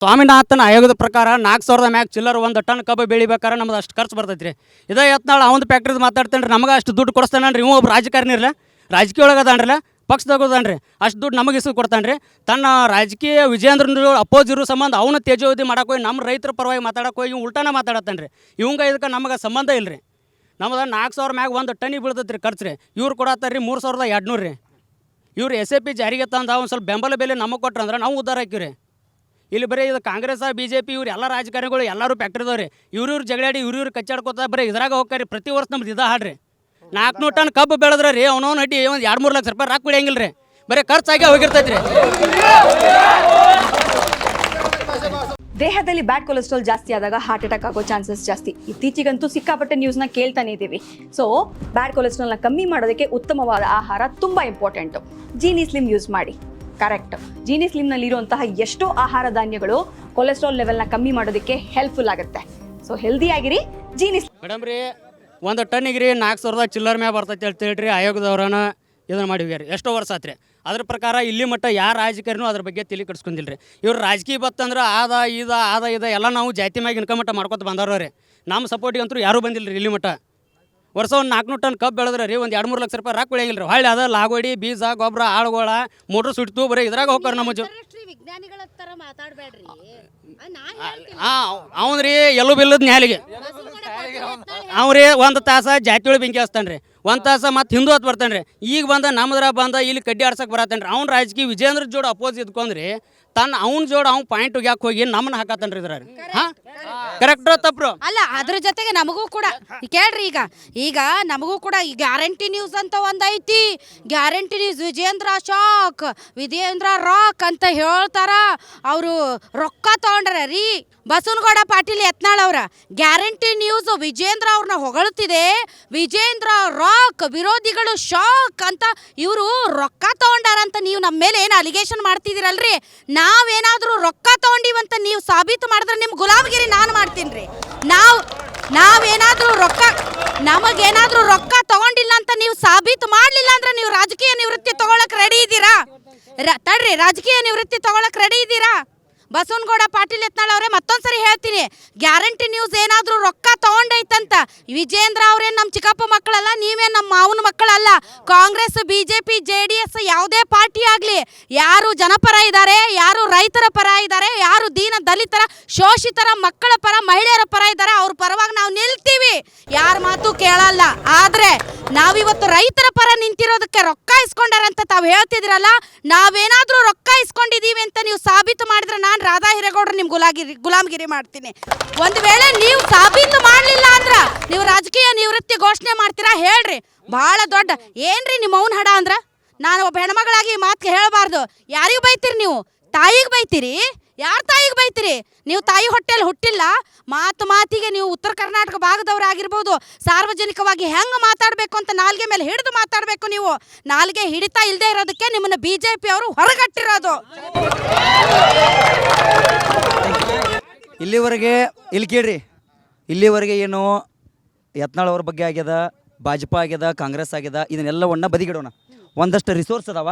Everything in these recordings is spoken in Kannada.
ಸ್ವಾಮಿನಾಥನ್ ಆಯೋಗದ ಪ್ರಕಾರ 4,000 ಮ್ಯಾಗ ಚಿಲ್ಲರ್ 1 ಟನ್ ಕಬ್ಬು ಬೆಳಿಬೇಕಾರೆ ನಮ್ದು ಅಷ್ಟು ಖರ್ಚು ಬರ್ತೈತೆ ರೀ. ಇದೇ ಯತ್ನಾಳ್ ಅವನ ಫ್ಯಾಕ್ಟ್ರಿದು ಮಾತಾಡ್ತಾನೆ ರೀ, ನಮಗೆ ಅಷ್ಟು ದುಡ್ಡು ಕೊಡಿಸ್ತಾನೆ. ಇವು ಒಬ್ಬ ರಾಜಕಾರಣಿ ಇರಲ್ಲ, ರಾಜಕೀಯ ಒಳಗದಾನ್ರಲ್ಲ, ಪಕ್ಷದಾಗೋದಾನ್ರಿ, ಅಷ್ಟು ದುಡ್ಡು ನಮಗೆ ಇಸ್ದು ಕೊಡ್ತಾನೆ ರೀ. ತನ್ನ ರಾಜಕೀಯ ವಿಜೇಂದ್ರನ ಅಪೋಸ್ ಇರೋ ಸಂಬಂಧ ಅವನು ತೇಜೋವಧಿ ಮಾಡಕ್ಕೆ ಹೋಗಿ ನಮ್ಮ ರೈತರ ಪರವಾಗಿ ಮಾತಾಡಕ್ಕೆ ಹೋಗಿ ಉಲ್ಟಾನ ಮಾತಾಡತ್ತಾನೆ ರೀ. ಇವಂಗೆ ಇದಕ್ಕೆ ನಮಗೆ ಸಂಬಂಧ ಇಲ್ಲ ರೀ. ನಮ್ದು 4,000 ಮ್ಯಾಗ 1 ಟನ್ನಿಗೆ ಬೀಳ್ತೈತೆ ರೀ ಖರ್ಚು ರೀ. ಇವ್ರು ಕೊಡತ್ತಾರೆ ರೀ 3,200 ರೀ. ಇವ್ರು SAP ಜಾರಿಗೆ ತಂದು ಒಂದು ಸ್ವಲ್ಪ ಬೆಂಬಲ ಬೆಲೆ ನಮಗೆ ಕೊಟ್ರೆ ಅಂದ್ರೆ ನಾವು ಉದ್ಧಾರ ಹಾಕಿವಿ ರೀ. ಇಲ್ಲಿ ಬರೀ ಇದು ಕಾಂಗ್ರೆಸ್ BJP ಇವ್ರು ಎಲ್ಲ ರಾಜಕಾರಣಿಗಳು ಎಲ್ಲರೂ ಫ್ಯಾಕ್ಟ್ರಿದವ್ರಿ. ಇವ್ರು ಕಚ್ಚಾಡಿ ಇವ್ರು ಕಚ್ಚಾಡ್ಕೋತ ಬರೀ ಇದ್ರಾಗ ಹೋಗ್ತಾರೆ. ಪ್ರತಿ ವರ್ಷ ನಮ್ದು ಇದು ಹಾಡ್ರಿ 400 ಟನ್ ಕಬ್ಬು ಬೆಳೆದ್ರೆ ರೀ ಅವನವನು ಅಡ್ಡಿ ಒಂದು 2-3 ಲಕ್ಷ ರೂಪಾಯಿ ರಾಕ್ ಬಿಡಂಗಿಲ್ಲ ರೀ. ಬರೀ ಖರ್ಚಾಗಿ ಹೋಗಿರ್ತೈತೆ ರೀ. ದೇಹದಲ್ಲಿ ಬ್ಯಾಡ್ ಕೊಲೆಸ್ಟ್ರಾಲ್ ಜಾಸ್ತಿ ಆದಾಗ ಹಾರ್ಟ್ ಅಟ್ಯಾಕ್ ಆಗೋ ಚಾನ್ಸಸ್ ಜಾಸ್ತಿ. ಇತ್ತೀಚೆಗಂತೂ ಸಿಕ್ಕಾಪಟ್ಟೆ ನ್ಯೂಸ್ನ ಕೇಳ್ತಾನೆ ಇದ್ದೀವಿ. ಸೊ ಬ್ಯಾಡ್ ಕೊಲೆಸ್ಟ್ರಾಲ್ನ ಕಮ್ಮಿ ಮಾಡೋದಕ್ಕೆ ಉತ್ತಮವಾದ ಆಹಾರ ತುಂಬ ಇಂಪಾರ್ಟೆಂಟು. ಜೀನಿ ಸ್ಲಿಮ್ ಯೂಸ್ ಮಾಡಿ. ಕರೆಕ್ಟ್, ಜೀನಿ ಸ್ಲಿಮ್ನಲ್ಲಿರುವಂತಹ ಎಷ್ಟೋ ಆಹಾರ ಧಾನ್ಯಗಳು ಕೊಲೆಸ್ಟ್ರಾಲ್ ಲೆವೆಲ್ನ ಕಮ್ಮಿ ಮಾಡೋದಕ್ಕೆ ಹೆಲ್ಪ್ಫುಲ್ ಆಗುತ್ತೆ. ಸೊ ಹೆಲ್ದಿ ಆಗಿರಿ. ಜೀನಿ ಮೇಡಮ್ ರೀ 1 ಟನ್ನಿಗೆ ರೀ 4,000 ಚಿಲ್ಲರ್ ಮ್ಯಾಗ ಬರ್ತೈತೆ ಅಂತ ಹೇಳ್ರಿ ಆಯೋಗದವ್ರನ್ನ ಇದನ್ನು ಮಾಡಿವ್ಯಾರ ಎಷ್ಟೋ ವರ್ಷ ಆತ್ರಿ. ಅದ್ರ ಪ್ರಕಾರ ಇಲ್ಲಿ ಮಟ್ಟ ಯಾರು ರಾಜಕೀಯನೂ ಅದ್ರ ಬಗ್ಗೆ ತಲೆ ಕೆಡಿಸ್ಕೊಂಡಿಲ್ಲ ರೀ. ಇವ್ರು ರಾಜಕೀಯ ಬತ್ತಂದ್ರೆ ಆದ ಇದ ಎಲ್ಲ ನಾವು ಜಾತಿ ಮ್ಯಾಗ ಇನ್ಕಮ್ ಮಟ್ಟ ಮಾಡ್ಕೊತ ಬಂದವ್ರು ರೀ. ನಮ್ಮ ಸಪೋರ್ಟಿಗೆ ಅಂತೂ ಯಾರೂ ಬಂದಿಲ್ಲ ರೀ. ಇಲ್ಲಿ ಮಟ್ಟ ವರ್ಷ ಒಂದು 400 ಟನ್ ಕಬ್ಬು ಬೆಳೆದ್ರೆ ರೀ ಒಂದು 2-3 ಲಕ್ಷ ರೂಪಾಯಿ ರಾಕ್ ಬೆಳೆಯಂಗಿಲ್ಲ ರೀ. ಹೊಳ್ಳಿ ಅದ ಲಾಗೋಡಿ ಬೀಜ ಗೊಬ್ಬರ ಆಳುಗಳ ಮೋಟ್ರ್ ಸುಡ್ತು ಬರೀ ಇದ್ರಾಗ ಹೋಗ್ತಾರೆ ನಮ್ಮ ಅವನ್ರಿ ಎಲ್ಲೂ ಬಿಲ್ಲದ ನ್ಯಾಲಿಗೆ ಅವ್ರಿ 1 ತಾಸು ಜಾತಿಯೊಳಗೆ ಬೆಂಕಿ ಹಚ್ತಾನೆ ರೀ, 1 ತಾಸು ಮತ್ತು ಹಿಂದೂ ಹತ್ತು ಬರ್ತಾನೆ ರೀ. ಈಗ ನಮ್ಮದ್ರ ಇಲ್ಲಿ ಕಡ್ಡಿ ಆಡ್ಸಕ್ಕೆ ಬರತ್ತಾನೆ ರೀ. ಅವ್ನು ರಾಜಕೀಯ ವಿಜೇಂದ್ರ ಜೋಡ ಅಪೋಸ್ ಇದ್ಕೊಂಡ್ರಿ ಅವ್ನ ಜೋಡ ಅವ್ನು ಪಾಯಿಂಟ್ ಯಾಕೆ ಹೋಗಿ ನಮ್ಮನ್ನ ಹಾಕತ್ತಾನೆ ರೀ ಇದ್ರಾಗ. ಕರೆಕ್ಟೋ ತಪ್ಪು ಅಲ್ಲ. ಅದ್ರ ಜೊತೆಗೆ ನಮಗೂ ಕೂಡ ಕೇಳ್ರಿ, ಈಗ ನಮಗೂ ಕೂಡ ಈ ಗ್ಯಾರಂಟಿ ನ್ಯೂಸ್ ಅಂತ ಒಂದೈತಿ. Guarantee news Vijendra shock, Vijendra rock ಅಂತ ಹೇಳ್ತಾರ. ಅವರು ರೊಕ್ಕ ತಗೊಂಡ್ರ ರೀ. ಬಸವನಗೌಡ ಪಾಟೀಲ್ ಯತ್ನಾಳ್ ಅವರ ಗ್ಯಾರಂಟಿ ನ್ಯೂಸ್ ವಿಜೇಂದ್ರ ಅವ್ರನ್ನ ಹೊಗಳುತ್ತಿದೆ. ವಿಜೇಂದ್ರ ರಾಕ್, ವಿರೋಧಿಗಳು ಶಾಕ್ ಅಂತ ಇವರು ರೊಕ್ಕ ತಗೊಂಡಾರಂತ ನೀವು ನಮ್ಮ ಮೇಲೆ ಏನು ಅಲಿಗೇಷನ್ ಮಾಡ್ತಿದ್ದೀರಲ್ರಿ. ನಾವೇನಾದರೂ ರೊಕ್ಕ ತಗೊಂಡಿವಂತ ನೀವು ಸಾಬೀತು ಮಾಡಿದ್ರೆ ನಿಮ್ಮ ಗುಲಾಮಗಿರಿ ನಾನು ಮಾಡ್ತೀನಿ ರೀ. ನಮಗೇನಾದ್ರೂ ರೊಕ್ಕ ತಗೊಂಡಿಲ್ಲ ಅಂತ ನೀವು ಸಾಬೀತು ಮಾಡಲಿಲ್ಲ ಅಂದ್ರೆ ನೀವು ರಾಜಕೀಯ ನಿವೃತ್ತಿ ತಗೊಳಕ್ ರೆಡಿ ಇದ್ದೀರಾ? ತಡ್ರಿ, ರಾಜಕೀಯ ನಿವೃತ್ತಿ ತಗೊಳಕ್ ರೆಡಿ ಇದ್ದೀರಾ? ಬಸವನಗೌಡ ಪಾಟೀಲ್ ಯತ್ನಾಳ್ ಅವರೇ ಮತ್ತೊಂದ್ಸರಿ ಹೇಳ್ತೀನಿ, ಗ್ಯಾರಂಟಿ ನ್ಯೂಸ್ ಏನಾದರೂ ರೊಕ್ಕ ತಗೊಂಡೈತಂತ ವಿಜೇಂದ್ರ ಅವರೇನು ನಮ್ಮ ಚಿಕ್ಕಪ್ಪ ಮಕ್ಕಳಲ್ಲ, ನೀವೇನು ನಮ್ಮ ಮಾವನ ಮಕ್ಕಳಲ್ಲ. ಕಾಂಗ್ರೆಸ್ BJP JDS ಯಾವುದೇ ಪಾರ್ಟಿ ಆಗಲಿ, ಯಾರು ಜನಪರ ಇದ್ದಾರೆ, ಯಾರು ರೈತರ ಪರ ಇದ್ದಾರೆ, ಯಾರು ದೀನ ದಲಿತರ ಶೋಷಿತರ ಮಕ್ಕಳ ಪರ ಮಹಿಳೆಯರ ಪರ ಇದ್ದಾರೆ, ಅವ್ರ ಪರವಾಗಿ ನಾವು ನಿಲ್ತೀವಿ, ಯಾರ ಮಾತು ಕೇಳಲ್ಲ. ಆದರೆ ನಾವಿವತ್ತು ರೈತರ ಪರ ನಿಂತಿರೋದಕ್ಕೆ ರೊಕ್ಕ ಇಸ್ಕೊಂಡಾರಂತ ತಾವು ಹೇಳ್ತಿದ್ದೀರಲ್ಲ, ನಾವೇನಾದರೂ ರೊಕ್ಕ ಇಸ್ಕೊಂಡಿದ್ದೀವಿ ಅಂತ ನೀವು ಸಾಬೀತು ಮಾಡಿದ್ರೆ ನಾನು ರಾಧಾ ಹಿರೇಗೌಡರು ನಿಮ್ಮ ಗುಲಾಮಗಿರಿ ಮಾಡ್ತೀನಿ. ಒಂದು ವೇಳೆ ನೀವು ಸಾಬೀತು ಮಾಡಲಿಲ್ಲ ಅಂದ್ರೆ ನೀವು ರಾಜಕೀಯ ನಿವೃತ್ತಿ ಘೋಷಣೆ ಮಾಡ್ತೀರಾ? ಹೇಳ್ರಿ. ಬಹಳ ದೊಡ್ಡ ಏನ್ರಿ ನಿಮ್ಮ ಮೌನ ಹಡ ಅಂದ್ರೆ? ನಾನು ಒಬ್ಬ ಹೆಣ್ಮಗಳಾಗಿ ಮಾತು ಹೇಳಬಾರ್ದು. ಯಾರಿಗೆ ಬೈತೀರಿ ನೀವು? ತಾಯಿಗೆ ಬೈತೀರಿ? ಯಾರ ತಾಯಿಗೆ ಬೈತೀರಿ? ನೀವು ತಾಯಿ ಹೊಟ್ಟೆಯಲ್ಲಿ ಹುಟ್ಟಿಲ್ಲ. ಮಾತಿಗೆ ನೀವು ಉತ್ತರ ಕರ್ನಾಟಕ ಭಾಗದವರಾಗಿರ್ಬೋದು, ಸಾರ್ವಜನಿಕವಾಗಿ ಹೆಂಗೆ ಮಾತಾಡಬೇಕು ಅಂತ ನಾಲ್ಗೆ ಮೇಲೆ ಹಿಡಿದು ಮಾತಾಡಬೇಕು. ನೀವು ನಾಲ್ಗೆ ಹಿಡಿತಾ ಇಲ್ಲದೆ ಇರೋದಕ್ಕೆ ನಿಮ್ಮನ್ನು BJP ಅವರು ಹೊರಗಟ್ಟಿರೋದು. ಇಲ್ಲಿವರೆಗೆ ಇಲ್ಲಿ ಕೇಳ್ರಿ, ಇಲ್ಲಿವರೆಗೆ ಏನು ಯತ್ನಾಳ್ ಅವ್ರ ಬಗ್ಗೆ ಆಗ್ಯದ, ಭಾಜಪಾ ಆಗ್ಯದ, ಕಾಂಗ್ರೆಸ್ ಆಗ್ಯದ, ಇದನ್ನೆಲ್ಲವನ್ನ ಬದಿಗಿಡೋಣ. ಒಂದಷ್ಟು ರಿಸೋರ್ಸ್ ಅದಾವ.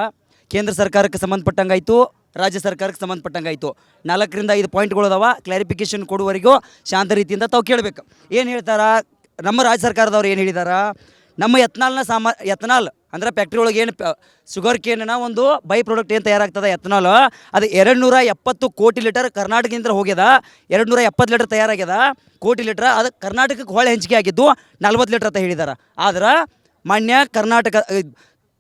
ಕೇಂದ್ರ ಸರ್ಕಾರಕ್ಕೆ ಸಂಬಂಧಪಟ್ಟಂಗಾಯ್ತು, ರಾಜ್ಯ ಸರ್ಕಾರಕ್ಕೆ ಸಂಬಂಧಪಟ್ಟಂಗಾಯ್ತು. 4ರಿಂದ 5 ಪಾಯಿಂಟ್ಗಳು ಅದಾವ. ಕ್ಲಾರಿಫಿಕೇಷನ್ ಕೊಡುವವರೆಗೂ ಶಾಂತ ರೀತಿಯಿಂದ ತಾವು ಕೇಳಬೇಕು. ಏನು ಹೇಳ್ತಾರ ನಮ್ಮ ರಾಜ್ಯ ಸರ್ಕಾರದವ್ರು? ಏನು ಹೇಳಿದಾರ? ನಮ್ಮ ಎಥನಾಲ್ ಅಂದರೆ ಫ್ಯಾಕ್ಟ್ರಿ ಒಳಗೆ ಏನು ಶುಗರ್ ಕೇನ್ನ ಒಂದು ಬೈ ಪ್ರಾಡಕ್ಟ್ ಏನು ತಯಾರಾಗ್ತದೆ ಎಥನಾಲ್, ಅದು 270 ಕೋಟಿ ಲೀಟರ್ ಕರ್ನಾಟಕದಿಂದ ಹೋಗ್ಯದ. 270 ಲೀಟರ್ ತಯಾರಾಗ್ಯದ, ಕೋಟಿ ಲೀಟರ್. ಅದು ಕರ್ನಾಟಕಕ್ಕೆ ಹೊಳೆ ಹಂಚಿಕೆ ಆಗಿದ್ದು 40 ಲೀಟರ್ ಅಂತ ಹೇಳಿದಾರೆ. ಆದ್ರೆ ಮಾನ್ಯ ಕರ್ನಾಟಕ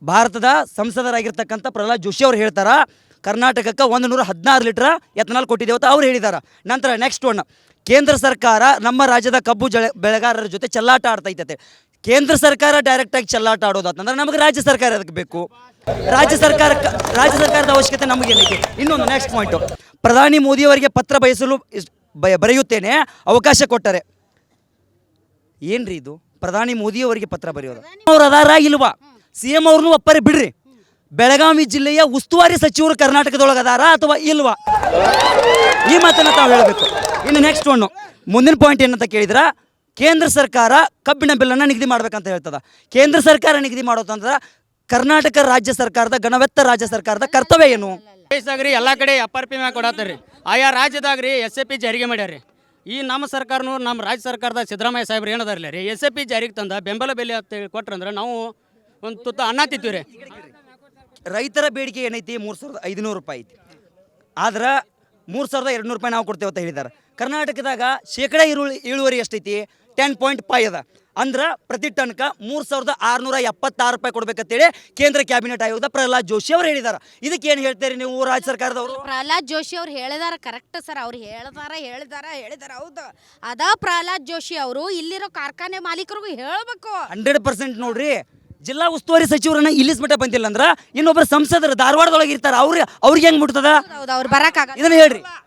ಭಾರತದ ಸಂಸದರಾಗಿರ್ತಕ್ಕಂಥ ಪ್ರಹ್ಲಾದ್ ಜೋಶಿ ಅವ್ರು ಹೇಳ್ತಾರೆ ಕರ್ನಾಟಕಕ್ಕೆ 116 ಲೀಟರ್ ಎಥನಾಲ್ ಕೊಟ್ಟಿದ್ದೇವೆ ಅಂತ ಅವ್ರು ಹೇಳಿದ್ದಾರೆ. ನಂತರ ನೆಕ್ಸ್ಟ್ ಒನ್, ಕೇಂದ್ರ ಸರ್ಕಾರ ನಮ್ಮ ರಾಜ್ಯದ ಕಬ್ಬು ಬೆಳೆಗಾರರ ಜೊತೆ ಚೆಲ್ಲಾಟ ಆಡ್ತೈತೆ. ಕೇಂದ್ರ ಸರ್ಕಾರ ಡೈರೆಕ್ಟಾಗಿ ಚೆಲ್ಲಾಟ ಆಡೋದಂದ್ರೆ ನಮಗೆ ರಾಜ್ಯ ಸರ್ಕಾರ ಅದಕ್ಕೆ ಬೇಕು. ರಾಜ್ಯ ಸರ್ಕಾರದ ಅವಶ್ಯಕತೆ ನಮಗೇನೈತಿ? ಇನ್ನೊಂದು ನೆಕ್ಸ್ಟ್ ಪಾಯಿಂಟು, ಪ್ರಧಾನಿ ಮೋದಿಯವರಿಗೆ ಪತ್ರ ಬರೆಯುತ್ತೇನೆ ಅವಕಾಶ ಕೊಟ್ಟರೆ. ಏನ್ರಿ ಇದು? ಪ್ರಧಾನಿ ಮೋದಿಯವರಿಗೆ ಪತ್ರ ಬರೆಯೋದು? ಅವ್ರು ಅದಾರ ಇಲ್ವಾ? CM ಅವ್ರನ್ನೂ ಒಪ್ಪರೆ ಬಿಡ್ರಿ. ಬೆಳಗಾವಿ ಜಿಲ್ಲೆಯ ಉಸ್ತುವಾರಿ ಸಚಿವರು ಕರ್ನಾಟಕದೊಳಗೆ ಅದಾರ ಅಥವಾ ಇಲ್ವಾ? ಈ ಮಾತನ್ನು ತಾವು ಹೇಳಬೇಕು. ಇನ್ನು ನೆಕ್ಸ್ಟ್ ಒನ್ನು, ಮುಂದಿನ ಪಾಯಿಂಟ್ ಏನಂತ ಕೇಳಿದ್ರೆ, ಕೇಂದ್ರ ಸರ್ಕಾರ ಕಬ್ಬಿನ ಬಿಲ್ಲನ್ನು ನಿಗದಿ ಮಾಡ್ಬೇಕಂತ ಹೇಳ್ತದ. ಕೇಂದ್ರ ಸರ್ಕಾರ ನಿಗದಿ ಮಾಡೋದಂದ್ರೆ ಕರ್ನಾಟಕ ರಾಜ್ಯ ಸರ್ಕಾರದ ಗಣವೆತ್ತ ರಾಜ್ಯ ಸರ್ಕಾರದ ಕರ್ತವ್ಯ ಏನು? ದೇಶದಾಗ್ರಿ ಎಲ್ಲ ಕಡೆ FRP ಮ್ಯಾಗ ಕೊಡತ್ತಾರ್ರಿ. ಆಯಾ ರಾಜ್ಯದಾಗ್ರಿ SAP ಜಾರಿಗೆ ಮಾಡ್ಯಾರ್ರಿ. ಈ ನಮ್ಮ ಸರ್ಕಾರನು ನಮ್ಮ ರಾಜ್ಯ ಸರ್ಕಾರದ ಸಿದ್ದರಾಮಯ್ಯ ಸಾಹೇಬ್ರು ಏನದಾರಲ್ಲ ರೀ SAP ಜಾರಿಗೆ ತಂದ ಬೆಂಬಲ ಬೆಲೆ ಅಂತ ಹೇಳಿ ಕೊಟ್ರಂದ್ರೆ ನಾವು ಒಂದು ತುತ್ತ ಅನ್ನ ತಿಂತೀವಿ ರೀ. ರೈತರ ಬೇಡಿಕೆ ಏನೈತಿ 3,500 ರೂಪಾಯಿ ಐತಿ. ಆದ್ರೆ 3,200 ರೂಪಾಯಿ ನಾವು ಕೊಡ್ತೇವೆ ಅಂತ ಹೇಳಿದ್ದಾರೆ. ಕರ್ನಾಟಕದಾಗ ಶೇಕಡ ಇಳುವರಿ ಎಷ್ಟೈತಿ 10.5 ಅದ. ಅಂದ್ರೆ ಪ್ರತಿ ಟನ್ಕ 3,676 ರೂಪಾಯಿ ಕೊಡ್ಬೇಕಂತೇಳಿ ಕೇಂದ್ರ ಕ್ಯಾಬಿನೆಟ್ ಆಯೋಗದ ಪ್ರಹ್ಲಾದ್ ಜೋಶಿ ಅವರು ಹೇಳಿದ್ದಾರೆ. ಇದಕ್ಕೆ ಏನು ಹೇಳ್ತೀರಿ ನೀವು ರಾಜ್ಯ ಸರ್ಕಾರದವರು? ಪ್ರಹ್ಲಾದ್ ಜೋಶಿ ಅವ್ರು ಹೇಳಿದಾರ ಕರೆಕ್ಟ್ ಸರ್. ಅವ್ರು ಹೇಳಿದಾರ ಹೌದು. ಅದ ಪ್ರಹ್ಲಾದ್ ಜೋಶಿ ಅವರು ಇಲ್ಲಿರೋ ಕಾರ್ಖಾನೆ ಮಾಲೀಕರಿಗೂ ಹೇಳಬೇಕು. 100% ನೋಡ್ರಿ, ಜಿಲ್ಲಾ ಉಸ್ತುವಾರಿ ಸಚಿವರನ್ನ ಇಲ್ಲಿಸ್ ಮಟ್ಟ ಬಂದಿಲ್ಲ ಅಂದ್ರೆ ಇನ್ನೊಬ್ಬರು ಸಂಸದರು ಧಾರವಾಡದೊಳಗೆ ಇರ್ತಾರೆ, ಅವ್ರಿಗೆ ಹೆಂಗ್ ಮುಟ್ತದ? ಹೌದು, ಅವ್ರು ಬರಕ್ಕಾಗಲ್ಲ. ಇದನ್ನ ಹೇಳ್ರಿ.